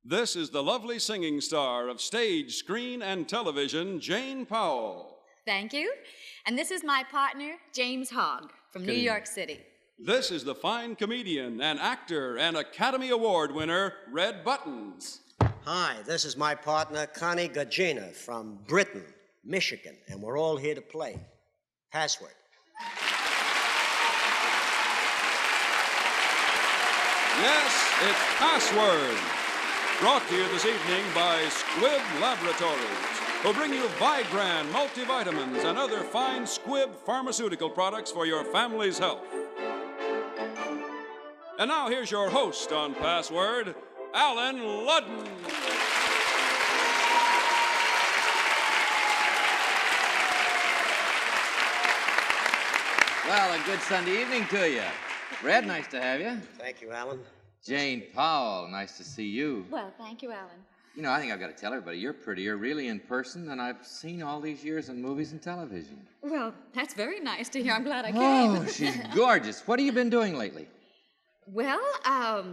This is the lovely singing star of stage, screen, and television, Jane Powell. Thank you. And this is my partner, James Hogg, from New York City. This is the fine comedian and actor and Academy Award winner, Red Buttons. Hi, this is my partner, Connie Gugina, from Britain, Michigan, and we're all here to play. Password. Yes, it's Password. Brought to you this evening by Squibb Laboratories, who bring you Vigran multivitamins and other fine Squibb pharmaceutical products for your family's health. And now here's your host on Password, Alan Ludden. Well, a good Sunday evening to you. Red, nice to have you. Thank you, Alan. Jane Powell, nice to see you. Well, thank you, Alan. You know, I think I've got to tell everybody, you're prettier really in person than I've seen all these years in movies and television. Well, that's very nice to hear. I'm glad I came. Oh, she's gorgeous. What have you been doing lately? Well, I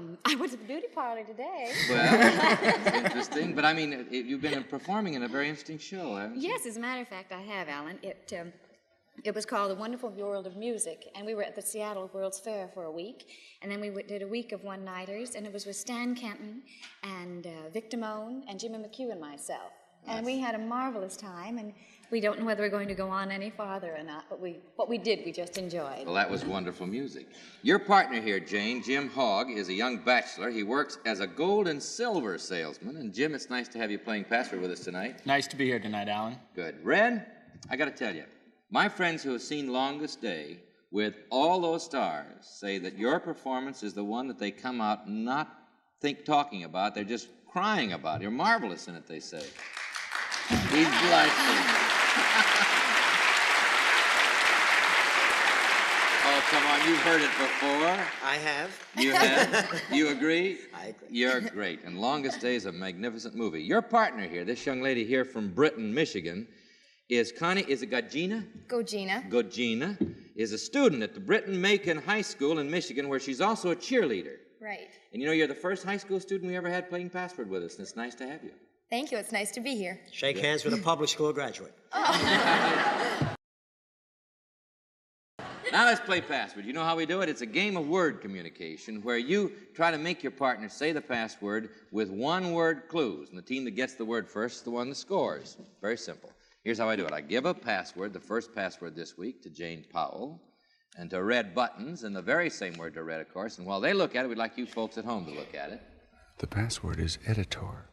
went to the beauty parlor today. Well, that's interesting. But I mean, you've been performing in a very interesting show, haven't you? Yes, as a matter of fact, I have, Alan. It was called The Wonderful World of Music, and we were at the Seattle World's Fair for a week, and then we did a week of one-nighters, and it was with Stan Kenton and Vic Damone and Jimmy McHugh and myself. And we had a marvelous time, and we don't know whether we're going to go on any farther or not, but what we did, we just enjoyed. Well, that was wonderful music. Your partner here, Jane, Jim Hogg, is a young bachelor. He works as a gold and silver salesman. And Jim, it's nice to have you playing Password with us tonight. Nice to be here tonight, Alan. Good. Red, I got to tell you, my friends who have seen Longest Day with all those stars say that your performance is the one that they come out not talking about. They're just crying about. You're marvelous in it, they say. He's blushing. Oh, come on, you've heard it before. I have. You have? You agree? I agree. You're great. And Longest Day is a magnificent movie. Your partner here, this young lady here from Britain, Michigan, is Connie, is it Gugina? Gugina. Gugina is a student at the Britain-Macon High School in Michigan, where she's also a cheerleader. Right. And you know, you're the first high school student we ever had playing Password with us, and it's nice to have you. Thank you. It's nice to be here. Shake hands with a public school graduate. Now let's play Password. You know how we do it? It's a game of word communication where you try to make your partner say the password with one-word clues, and the team that gets the word first is the one that scores. Very simple. Here's how I do it. I give a password, the first password this week, to Jane Powell, and to Red Buttons, and the very same word to Red, of course. And while they look at it, we'd like you folks at home to look at it. The password is editor.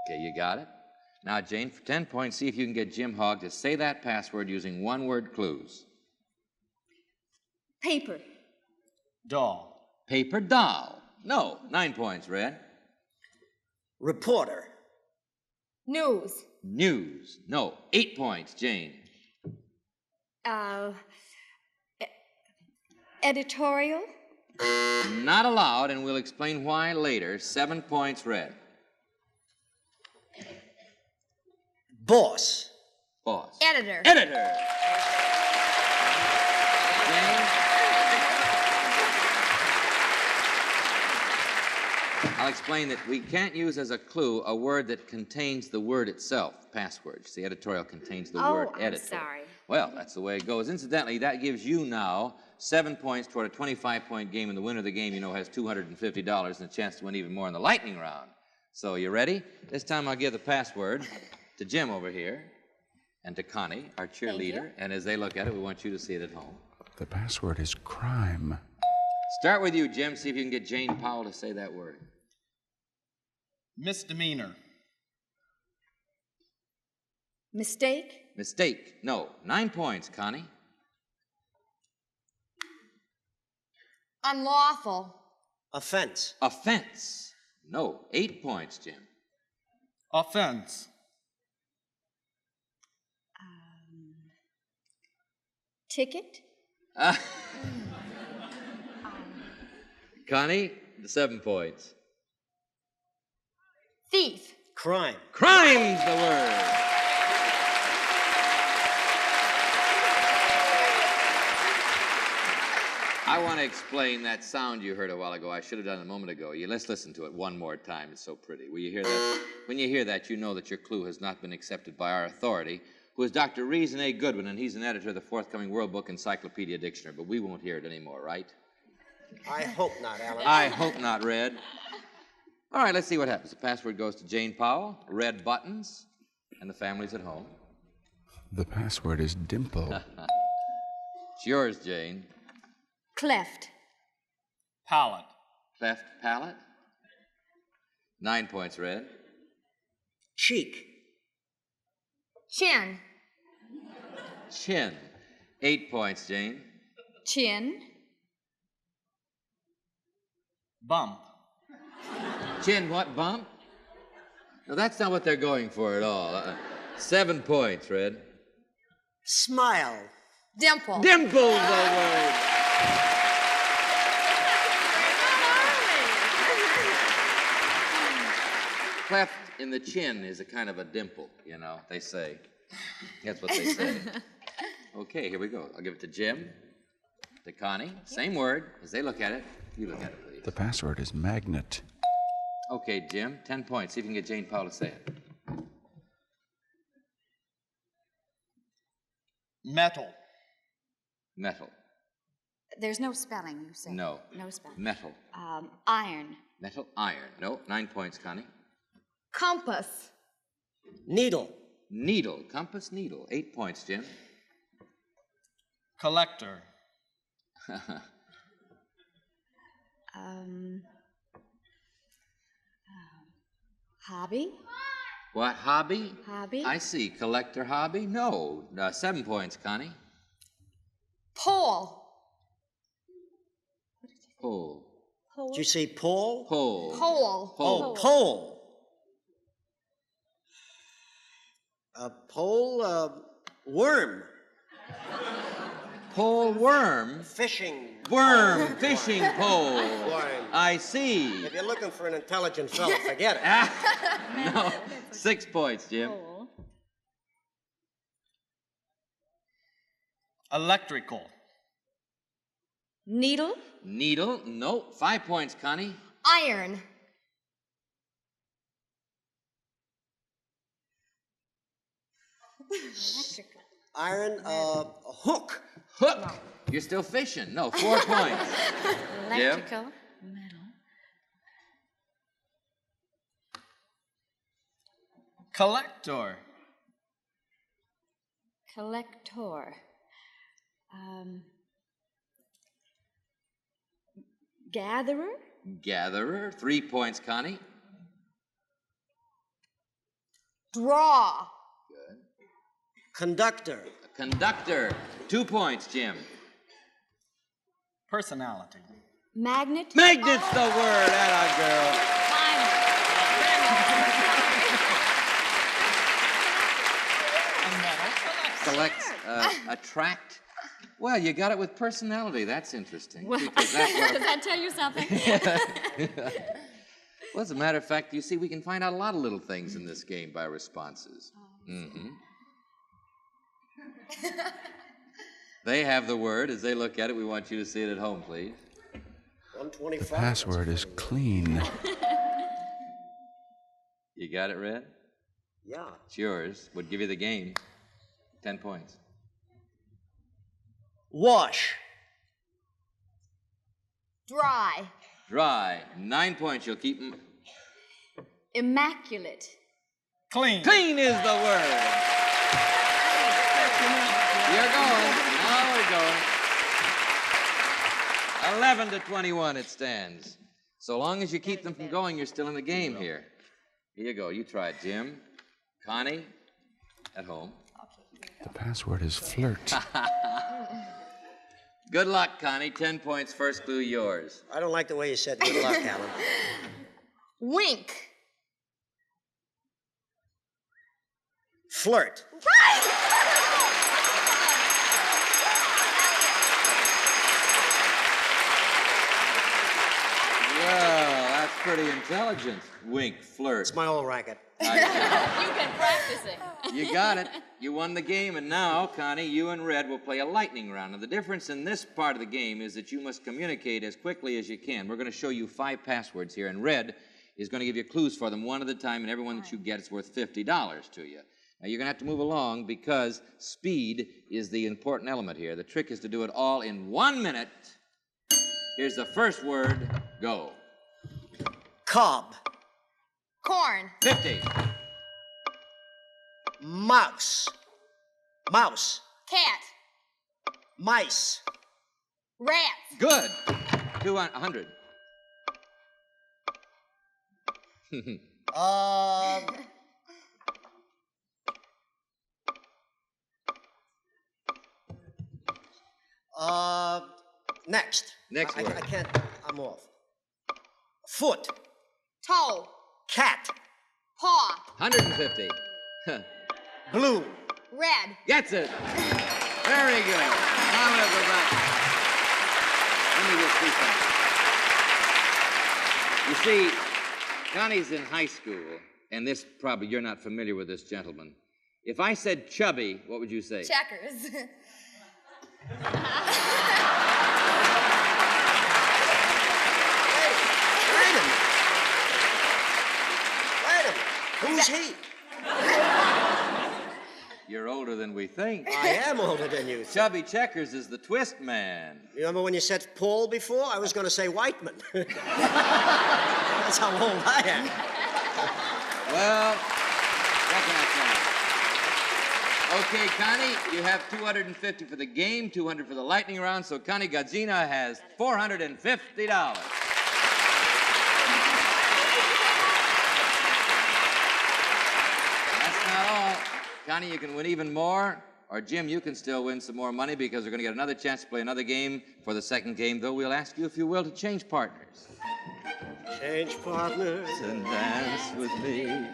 Okay, you got it? Now, Jane, for 10 points, see if you can get Jim Hogg to say that password using one-word clues. Paper. Doll. Paper doll. No. 9 points, Red. Reporter. News. News. No. 8 points, Jane. Editorial. Not allowed, and we'll explain why later. 7 points, Red. Boss. Boss. Editor. Editor. Jane? I'll explain that we can't use as a clue a word that contains the word itself, password. The editorial contains the word editor. I'm sorry. Well, that's the way it goes. Incidentally, that gives you now 7 points toward a 25-point game, and the winner of the game, you know, has $250 and a chance to win even more in the lightning round. So, you ready? This time I'll give the password to Jim over here and to Connie, our cheerleader, and as they look at it, we want you to see it at home. The password is crime. Start with you, Jim. See if you can get Jane Powell to say that word. Misdemeanor. Mistake. Mistake. No. 9 points, Connie. Unlawful. Offense. Offense. No. 8 points, Jim. Offense. Ticket. Connie, the 7 points. Thief. Crime. Crime's the word. I want to explain that sound you heard a while ago. I should have done it a moment ago. Let's listen to it one more time. It's so pretty. Will you hear that? When you hear that, you know that your clue has not been accepted by our authority, who is Dr. Reason A. Goodwin, and he's an editor of the forthcoming World Book Encyclopedia Dictionary. But we won't hear it anymore, right? I hope not, Alan. I hope not, Red. All right, let's see what happens. The password goes to Jane Powell, red buttons, and the family's at home. The password is dimple. It's yours, Jane. Cleft. Palate. Cleft palate. 9 points, Red. Cheek. Chin. Chin. 8 points, Jane. Chin. Bump. Chin what, bump? No, that's not what they're going for at all. 7 points, Red. Smile. Dimple. Dimple's the word. Cleft in the chin is a kind of a dimple, you know, they say. That's what they say. Okay, here we go. I'll give it to Jim, to Connie. Same word. As they look at it, you look at it, please. The password is magnet. Okay, Jim, 10 points. See if you can get Jane Powell to say it. Metal. Metal. There's no spelling, you say? No. No spelling. Metal. Iron. Metal, iron. No, 9 points, Connie. Compass. Needle. Needle. Compass, needle. 8 points, Jim. Collector. Hobby? What, hobby? Hobby? I see. Collector hobby? No. 7 points, Connie. Pole. Pole. Did you say pole? Pole. Pole. Oh, pole. A pole, worm. Pole worm? Fishing. Worm. Fishing pole. Worm. I see. If you're looking for an intelligent fellow, forget it. No. 6 points, Jim. Pole. Electrical. Needle? Needle? No. 5 points, Connie. Iron. Electrical. Iron, hook. Hook. You're still fishing. No, 4 points. Electrical. Metal. Collector. Collector. Gatherer? Gatherer. 3 points, Connie. Draw. Conductor. Conductor. 2 points, Jim. Personality. Magnet? Magnet's the word. Atta girl. Select, attract. Well, you got it with personality. That's interesting. Well, Because that's what does that tell you something? Well, as a matter of fact, you see, we can find out a lot of little things in this game by responses. Mm-hmm. They have the word. As they look at it, we want you to see it at home, please. 125. The password is clean. You got it, Red? Yeah. It's yours. Would give you the game. 10 points. Wash. Dry. Dry. 9 points. You'll keep them. Immaculate. Clean. Clean is the word. You're going. Now we're going. 11 to 21 it stands. So long as you keep them from going, you're still in the game here. Here you go. You try it, Jim. Connie, at home. The password is flirt. Good luck, Connie. 10 points. First clue yours. I don't like the way you said good luck, Alan. Wink. Flirt. Well, that's pretty intelligent. Wink, flirt. It's my old racket. You can practice it. You got it. You won the game, and now, Connie, you and Red will play a lightning round. And the difference in this part of the game is that you must communicate as quickly as you can. We're going to show you 5 passwords here, and Red is going to give you clues for them one at a time, and every one that you get is worth $50 to you. Now, you're going to have to move along because speed is the important element here. The trick is to do it all in 1 minute. Here's the first word. Go. Cob. Corn. 50. Mouse. Mouse. Cat. Mice. Rats. Good. 100. Next. Next word. I can't. I'm off. Foot. Toe. Cat. Paw. 150. Blue. Red. Gets it. Very good. Now we'll go back. Let me just do something. You see, Connie's in high school, and this probably, you're not familiar with this gentleman. If I said chubby, what would you say? Checkers. Wait a minute. Who's he? You're older than we think. I am older than you. Chubby Checkers is the twist man. You remember when you said Paul before? I was going to say Whiteman. That's how old I am. Well, what can I tell you? Okay, Connie, you have 250 for the game, 200 for the lightning round, so Connie Gadzina has $450. That's not all. Connie, you can win even more, or Jim, you can still win some more money because we're going to get another chance to play another game for the second game, though we'll ask you, if you will, to change partners. Change partners. And dance with me.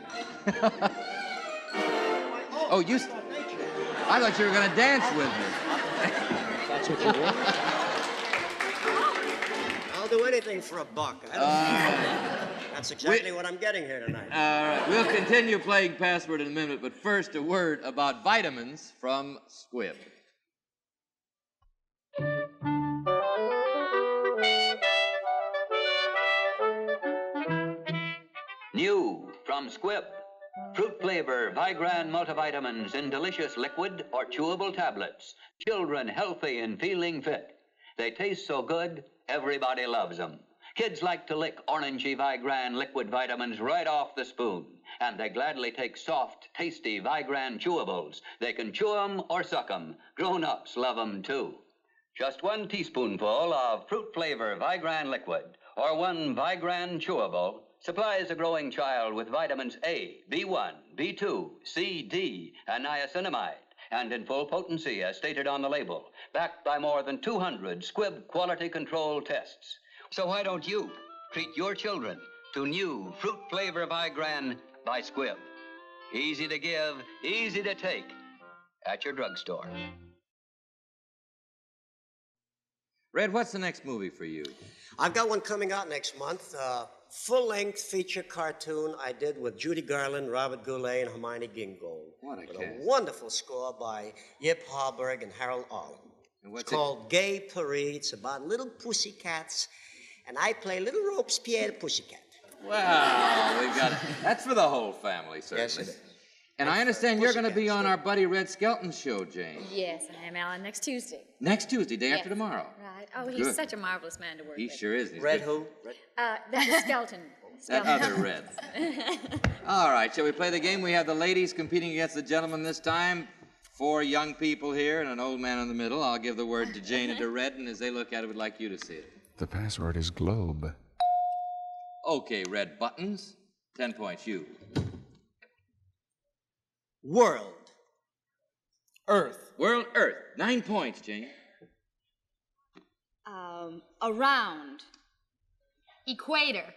Oh, I thought you were going to dance with me. That's what you want. I'll do anything for $1. That's exactly what I'm getting here tonight. All right, we'll continue playing Password in a minute, but first a word about vitamins from Squibb. New from Squibb. Fruit flavor Vigran multivitamins in delicious liquid or chewable tablets. Children healthy and feeling fit. They taste so good, everybody loves them. Kids like to lick orangey Vigran liquid vitamins right off the spoon. And they gladly take soft, tasty Vigran chewables. They can chew them or suck them. Grown-ups love them too. Just 1 teaspoonful of fruit flavor Vigran liquid or 1 Vigran chewable supplies a growing child with vitamins A, B1, B2, C, D, and niacinamide, and in full potency as stated on the label, backed by more than 200 Squibb quality control tests. So why don't you treat your children to new fruit flavor Vigran by Squibb? Easy to give, easy to take at your drugstore. Red, what's the next movie for you? I've got one coming out next month. Full-length feature cartoon I did with Judy Garland, Robert Goulet, and Hermione Gingold. What a with cast. a wonderful score by Yip Harburg and Harold Arlen. And what's It's called Gay Parade. It's about little pussycats, and I play Little Robespierre the Pussycat. Well, we've got it. That's for the whole family, certainly. Yes, it is. And I understand you're going to be on our buddy Red Skelton's show, Jane. Yes, I am, Alan, next Tuesday. Next Tuesday, day after Yes. tomorrow. Right. Oh, he's Good. such a marvelous man to work He with. sure is. He's Red good. who? Red? That's a skeleton. That other Red. All right, shall we play the game? We have the ladies competing against the gentlemen this time. 4 young people here and an old man in the middle. I'll give the word to Jane and to Red, and as they look at it, we'd like you to see it. The password is globe. Okay, Red buttons. 10 points, you. World. Earth. World, Earth. 9 points, Jane. Around. Equator.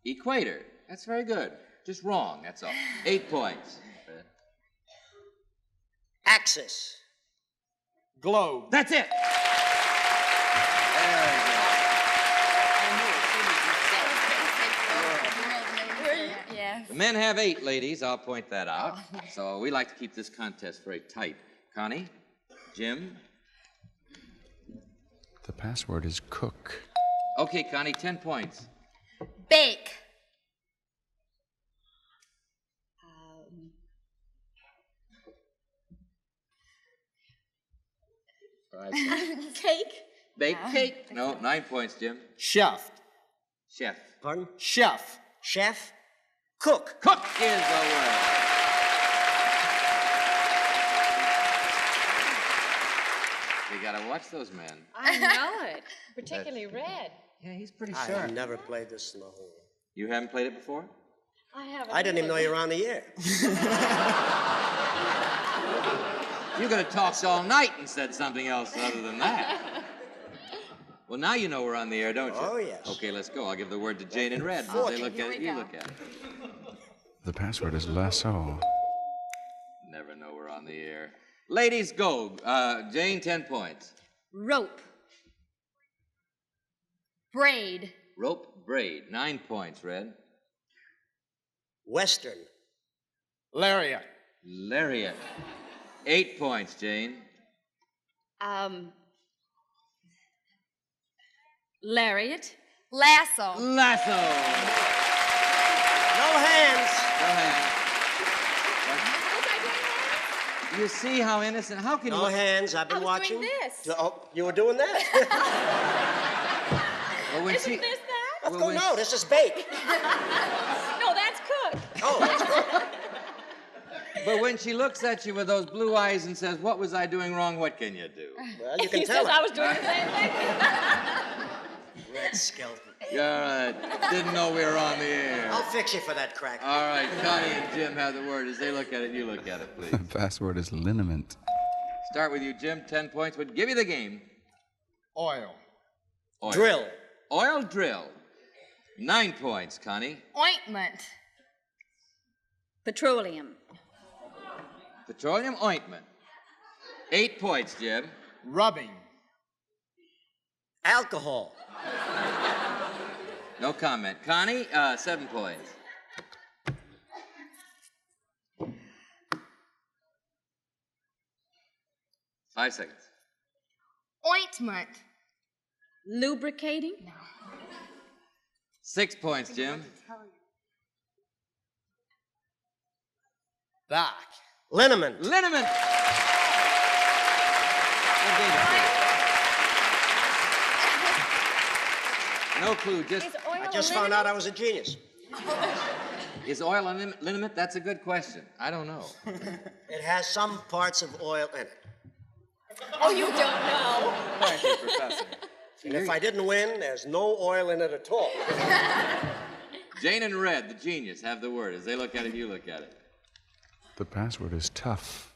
Equator. That's very good. Just wrong, that's all. 8 points. Red. Axis. Globe. That's it. Very good. Yes. The men have 8, ladies. I'll point that out. So we like to keep this contest very tight. Connie, Jim. The password is cook. Okay, Connie, 10 points. Bake. Right. Cake? Bake cake. No, 9 points, Jim. Chef. Chef. Pardon? Chef. Chef? Cook. Cook is the word. You gotta watch those men. I know it. Particularly Red. Yeah, he's pretty I sharp. have never played this in the whole. You haven't played it before? I haven't. I didn't even know you were on the air. You could have talked all night and said something else other than that. Well, now you know we're on the air, don't you? Oh, yes. Okay, let's go. I'll give the word to Jane and Red. Okay, They look here at it, we you go. look at it. The password is lasso. Never know we're on the air. Ladies, go. Jane, 10 points. Rope. Braid. Rope, braid, 9 points, Red. Western. Lariat. Lariat, 8 points, Jane. Lariat. Lasso. Lasso. No hands. Go ahead. You see how innocent? How can No you? hands. I've been I was watching. doing this. Oh, you were doing that? Well, when Isn't she, this that? Let's Well, go. when No, this is bake. No, that's Cook. Oh, that's good. but when she looks at you with those blue eyes and says, "What was I doing wrong? What can you do?" Well, you can He tell says her. I was doing the same thing. Red skeleton. All right. Didn't know we were on the air. I'll fix you for that crack. All right, Connie and Jim have the word. As they look at it, you look at it, The please. password is liniment. Start with you, Jim. 10 points would give you the game. Oil. Oil. Drill. Oil drill. 9 points, Connie. Ointment. Petroleum. Petroleum ointment. 8 points, Jim. Rubbing. Alcohol. No comment. Connie, 7 points. Five seconds. Ointment. Lubricating. 6 points, Jim. Back. Liniment. Liniment. What gave it to you? No clue. Just Is oil I just found out I was a genius. is oil a liniment? That's a good question. I don't know. It has some parts of oil in it. Oh, you don't know. Thank you, Professor. And if I didn't win, there's no oil in it at all. Jane and Red, the genius, have the word. As they look at it, you look at it. The password is tough.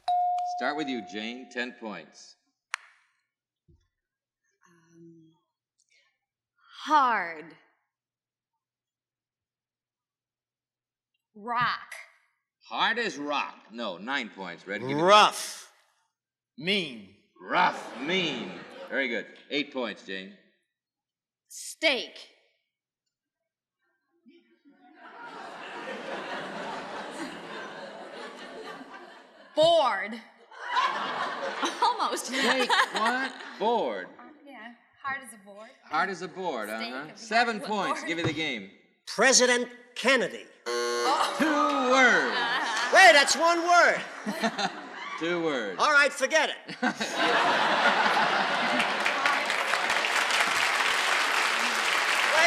Start with you, Jane. 10 points. Hard. Rock. Hard as rock. No, 9 points. Red. Give you- Rough. Mean. Rough, mean. Very good. 8 points, Jane. Steak. Board. Almost. Steak, what? Board. Yeah. Hard as a board. Hard as a board, Steak uh-huh. of the 7 hardwood points. board. Give you the game. President Kennedy. 2 words. Wait, that's one word. 2 words. All right, forget it. Wait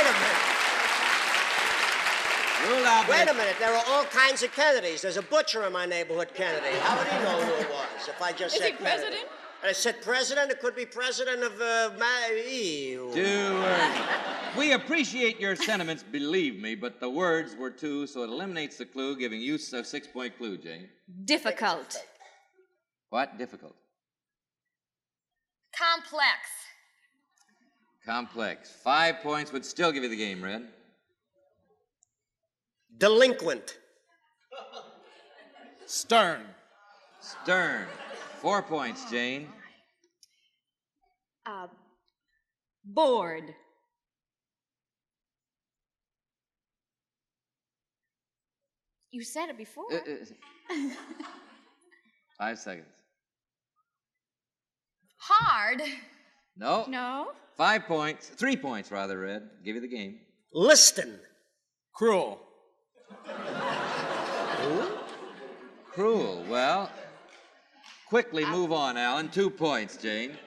a minute. Rule out. Wait a minute. There are all kinds of Kennedys. There's a butcher in my neighborhood, Kennedy. How would he know who it was if I just Is said he president? Kennedy? I said president. It could be president of 2 words. We appreciate your sentiments, believe me, but the words were 2, so it eliminates the clue, giving you a 6-point clue, Jane. Difficult. What? Difficult. Complex. Complex. 5 points would still give you the game, Red. delinquent. Stern. Stern. 4 points, Jane. Bored. You said it before. 5 seconds. Hard. No. No. 5 points. 3 points, rather, Red. Give you the game. Liston. Cruel. Cruel. Well, quickly move on, Alan. 2 points, Jane.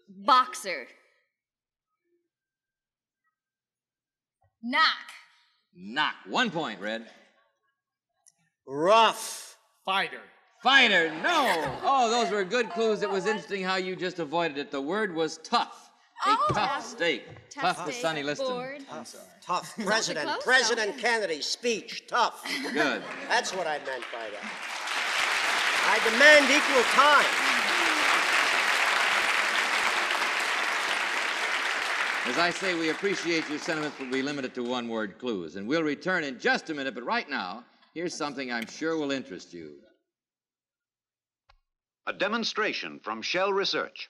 Boxer. Knock. Knock. 1 point, Red. Rough. Fighter. Fighter. No. Oh, those were good clues. It was interesting how you just avoided it. The word was tough. A tough steak. Tough to steak, Sonny Liston. bored. Tough. close, President Kennedy's speech. Tough. Good. That's what I meant by that. I demand equal time. As I say, we appreciate your sentiments, but we limit it to one-word clues. And we'll return in just a minute, but right now, here's something I'm sure will interest you. A demonstration from Shell Research.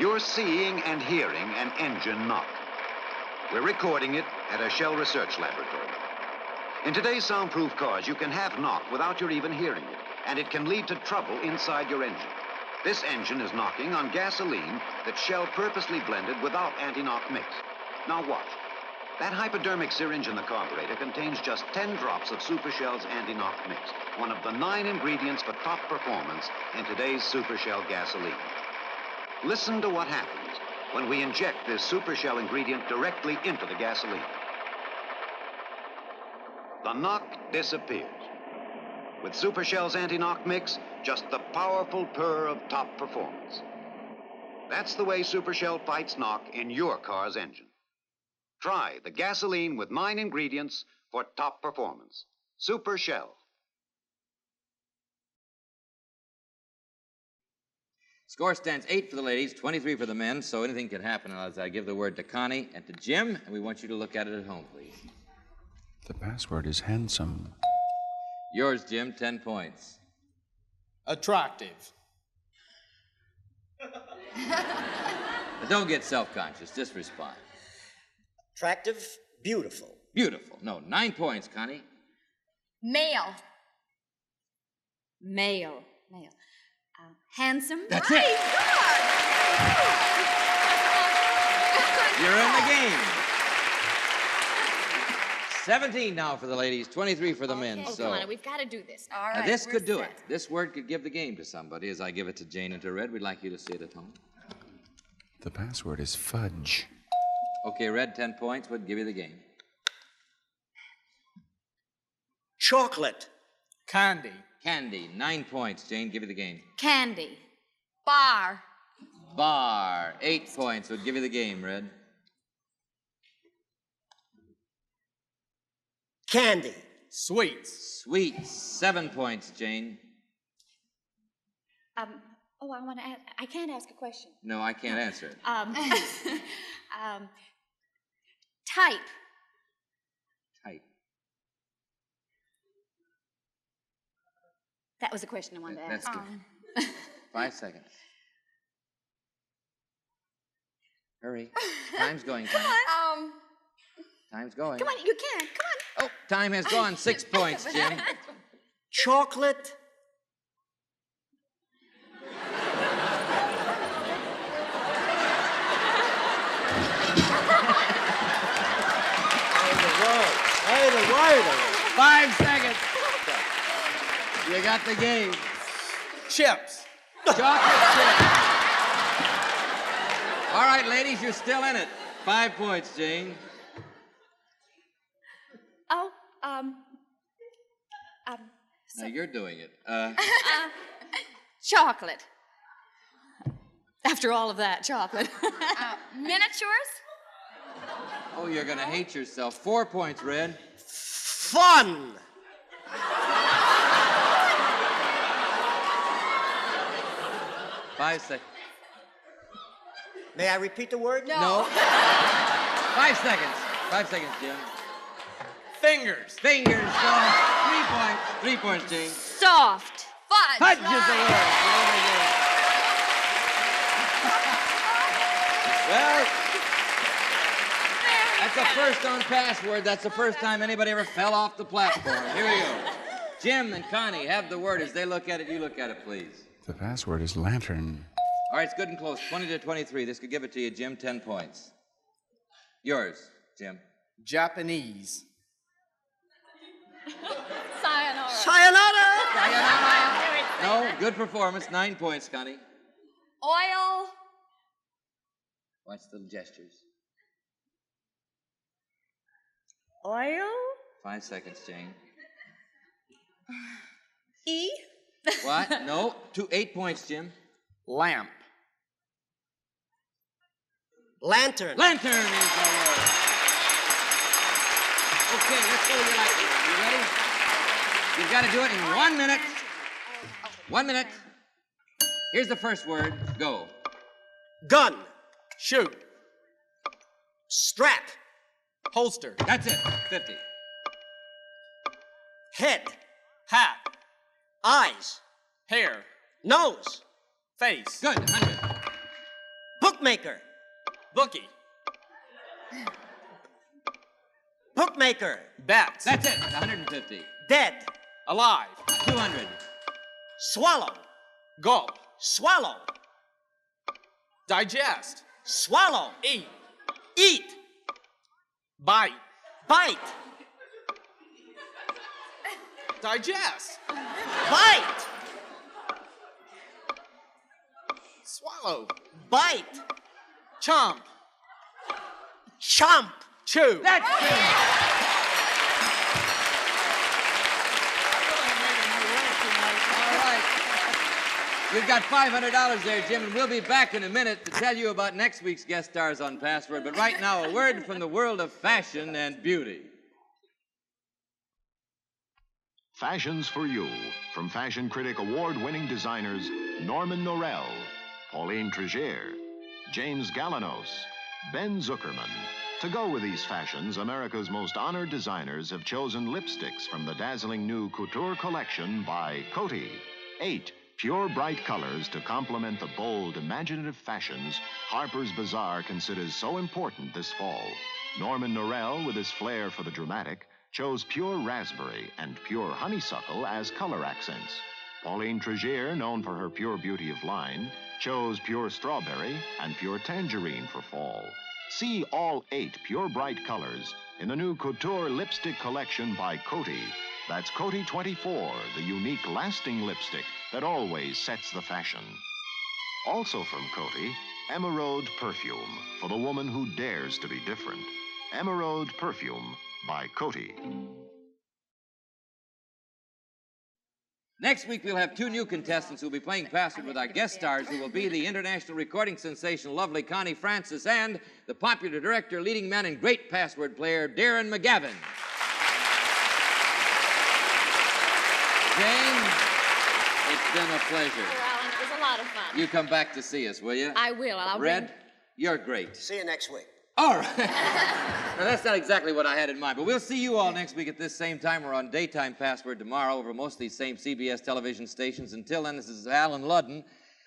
You're seeing and hearing an engine knock. We're recording it at a Shell Research laboratory. In today's soundproof cars, you can have knock without your even hearing it, and it can lead to trouble inside your engine. This engine is knocking on gasoline that Shell purposely blended without anti-knock mix. Now watch. That hypodermic syringe in the carburetor contains just 10 drops of Super Shell's anti-knock mix, one of the 9 ingredients for top performance in today's Super Shell gasoline. Listen to what happens when we inject this Super Shell ingredient directly into the gasoline. The knock disappears. With Super Shell's anti-knock mix, just the powerful purr of top performance. That's the way Super Shell fights knock in your car's engine. Try the gasoline with 9 ingredients for top performance. Super Shell. Score stands 8 for the ladies, 23 for the men, so anything can happen as I give the word to Connie and to Jim, and we want you to look at it at home, please. The password is handsome. Yours, Jim, 10 points. Attractive. But don't get self-conscious, just respond. Attractive. Beautiful. Beautiful. No, 9 points, Connie. Male. Male. Handsome. That's it. You're in the game. 17 now for the ladies, 23 for the men. Oh, So come on, we've got to do this. All now right. this we're could do set. it. This word could give the game to somebody as I give it to Jane and to Red. We'd like you to see it at home. The password is fudge. Okay, Red, 10 points would give you the game. Chocolate. Candy. Candy, 9 points. Jane, give you the game. Candy. Bar. Bar, 8 points would give you the game, Red. Candy. Sweets. Sweet, 7 points, Jane. I want to ask. I can't ask a question. No, I can't answer it. Type. Type. That was a question I wanted to ask. That's good. 5 seconds. Hurry. Time's going, Connie. Time's going. Come on, you can. Come on. Oh, time has gone. 6 points, Jim. Chocolate. Hey, the word. 5 seconds. You got the game. Chips. Chocolate chip. All right, ladies, you're still in it. 5 points, Jane. Oh, Now you're doing it. chocolate. After all of that, chocolate. Miniatures. Oh, you're going to hate yourself. 4 points, Red. Fun. 5 seconds. May I repeat the word? No. 5 seconds. 5 seconds, Jim. Fingers. Fingers. So 3 points. 3 points, Jane. Soft. Fudge. Fudge is the word. Very good. Well, That's the first on password. That's the first time anybody ever fell off the platform. Here we go. Jim and Connie have the word. As they look at it, you look at it, please. The password is lantern. All right, it's good and close. 20 to 23. This could give it to you, Jim. 10 points. Yours, Jim. Japanese. Sayonara. Sayonara! No, good performance. 9 points, Connie. Oil. Watch the gestures. Oil. 5 seconds, Jane. E. What? No. 8 points, Jim. Lamp. Lantern. Lantern is the word. Okay, let's go with your lightning round. You ready? You've got to do it in 1 minute. 1 minute. Here's the first word. Go. Gun. Shoot. Strap. Holster. That's it. 50. Head. Hat. Eyes. Hair. Nose. Face. Good. 100. Bookmaker. Bookie. Bookmaker. Bet. That's it. 150. Dead. Alive. 200. Swallow. Gulp. Swallow. Digest. Swallow. Eat. Eat. Bite. Bite. Digest. Bite. Swallow. Bite. Chomp. Chomp. Chew. That's it. All right. You've got $500 there, Jim, and we'll be back in a minute to tell you about next week's guest stars on Password. But right now, a word from the world of fashion and beauty. Fashions for You, from fashion critic award-winning designers Norman Norell, Pauline Tregear, James Galanos, Ben Zuckerman. To go with these fashions, America's most honored designers have chosen lipsticks from the dazzling new couture collection by Coty. 8 pure bright colors to complement the bold, imaginative fashions Harper's Bazaar considers so important this fall. Norman Norell, with his flair for the dramatic, chose pure raspberry and pure honeysuckle as color accents. Pauline Tregear, known for her pure beauty of line, chose pure strawberry and pure tangerine for fall. See all 8 pure bright colors in the new couture lipstick collection by Coty. That's Coty 24, the unique lasting lipstick that always sets the fashion. Also from Coty, Emerald Perfume, for the woman who dares to be different. Emerald Perfume by Coty. Next week, we'll have 2 new contestants who will be playing Password with our guest stars, who will be the international recording sensation, lovely Connie Francis, and the popular director, leading man, and great password player, Darren McGavin. Jane, it's been a pleasure. Alan, it was a lot of fun. You come back to see us, will you? I will. I'll Red, you're great. See you next week. All right. Now, that's not exactly what I had in mind, but we'll see you all next week at this same time. We're on Daytime Password tomorrow over most of these same CBS television stations. Until then, this is Alan Ludden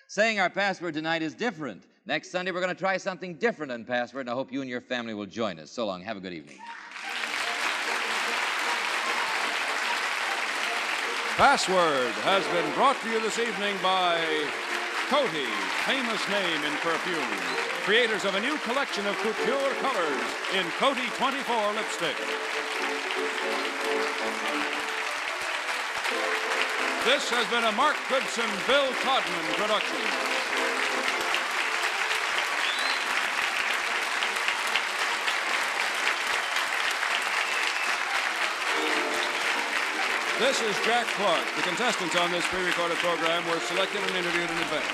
saying our password tonight is different. Next Sunday, we're going to try something different on Password, and I hope you and your family will join us. So long. Have a good evening. Password has been brought to you this evening by Coty, famous name in perfume. Creators of a new collection of couture colors in Coty 24 lipstick. This has been a Mark Goodson, Bill Codman production. This is Jack Clark. The contestants on this pre-recorded program were selected and interviewed in advance.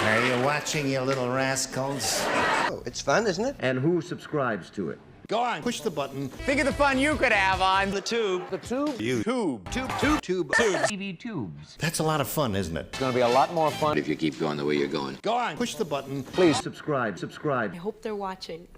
Are you watching, you little rascals? Oh, it's fun, isn't it? And who subscribes to it? Go on. Push the button. Think of the fun you could have on The tube. the tube. You. Tube. TV tubes. That's a lot of fun, isn't it? It's going to be a lot more fun if you keep going the way you're going. Go on. Push the button. Please subscribe. I hope they're watching.